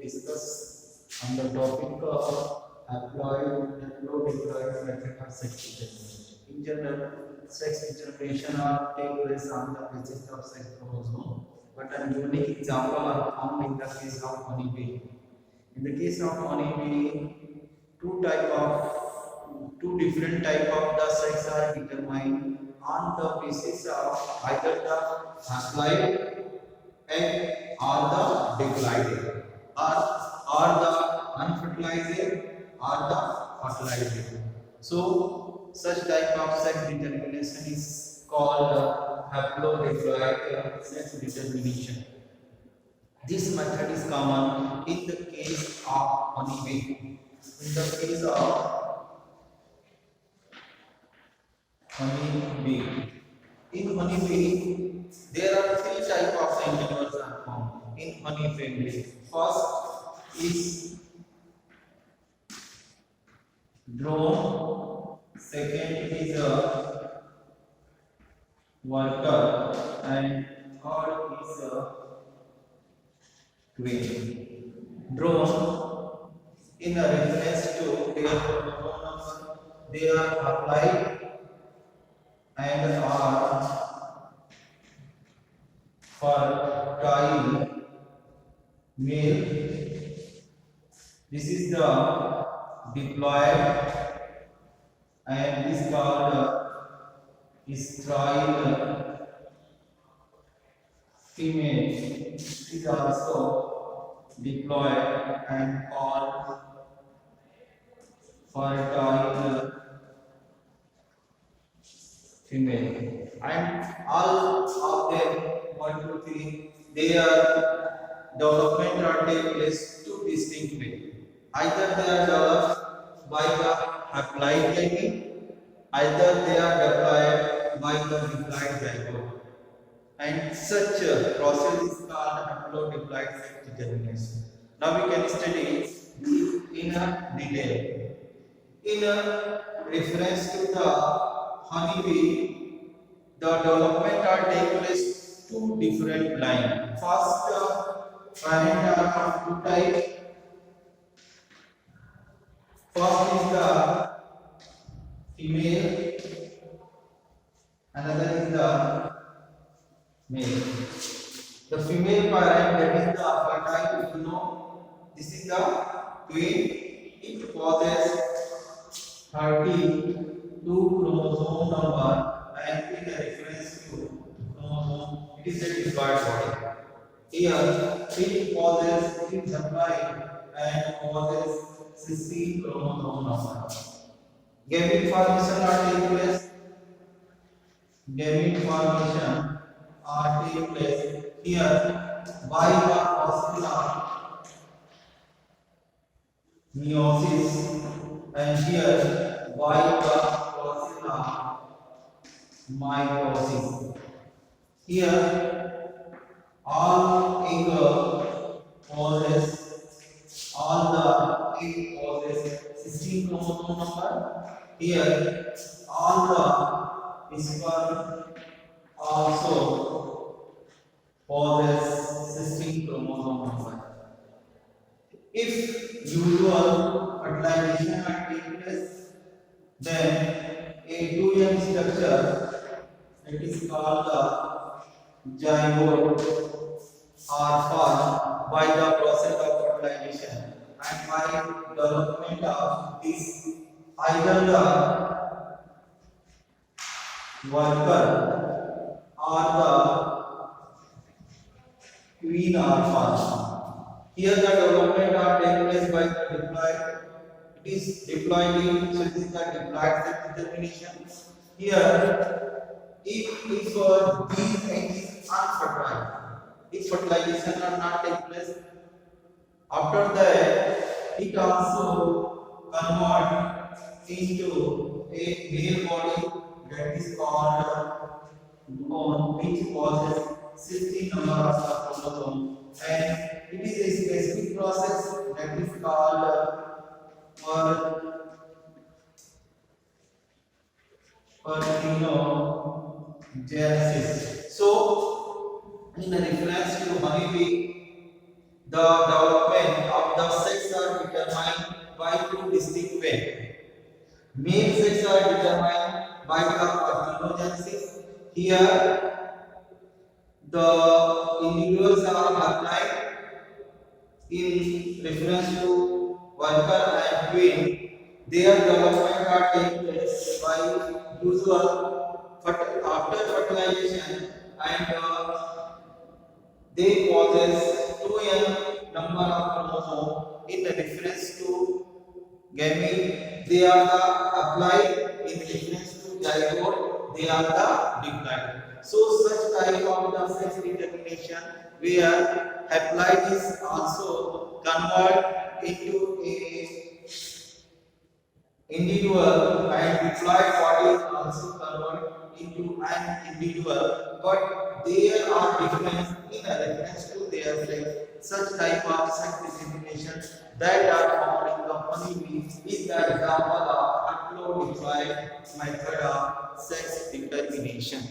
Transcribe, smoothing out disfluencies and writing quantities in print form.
discuss on the topic of haplodeploid method of sex determination. In general, sex determination are take place on the basis of sex chromosome, but a unique example are found in the case of honeybee. In the case of honeybee, two different type of the sex are determined on the basis of either the haploid egg or the diploid egg, or the unfertilized egg or the fertilized egg. So such type of sex determination is called haplodeploid sex determination. This method is common in the case of honeybee. In the case of honeybee, in honeybee, there are three types of individuals are found in honey family. First is drone, second is a worker, and third is a queen. Drone, in a reference to their chromosome number, they are applied and are fertile male. This is the diploid, and this called sterile female. This is also diploid and called fertile female. And all of them, 1, 2, 3, their development are take place two distinct ways. Either they are developed by the haploid egg, either they are developed by the diploid zygote. And such a process is called haplodeploid sex determination. Now we can study in a detail. In a reference to the honeybee, the development are take place two different lines. First, parent are of two types. First is the female, another is the male. The female parent, that is the fertile, you know, this is the queen. It possesses 32 chromosome number, and in a reference to chromosome, it is a diploid body. Here, it possesses its haploid and possesses 16 chromosome number. Gamete formation are take place. Gamete formation are take place here by the process of meiosis, and here by the process of mitosis. Here all egg possess 16 chromosome number. Here all the sperm also possess 16 chromosome number. If usual fertilization are taking place, then a 2M structure, it is called the zygote, are formed by the process of fertilization, and by development of this, either the worker or the queen are formed. Here the development are taken place by the diploid. It is diploid, so this is the diploid sex determination. Here, if these eggs is unfertile, if fertilization are not take place, after that it also convert into a male body, that is called drone, which possesses 16 number of chromosomes, and it is a specific process that is called parthenogenesis. So, in reference to honeybee, the development of distinct way. Male sex are determined by the parthenogenesis. Here, the individuals are applied in reference to worker and queen. Their development are taking place by usual after fertilization and they possess 2n number of chromosomes in reference to gamete. They are the applied in reference to zygote. They are the diploid. So such type of the sex determination where haploid is also converted into a individual and diploid body is also converted into an individual, but there are difference in a reference to their sex. Such type of sex discrimination that are found in the honeybee is the example of haplodeploid method of sex determination.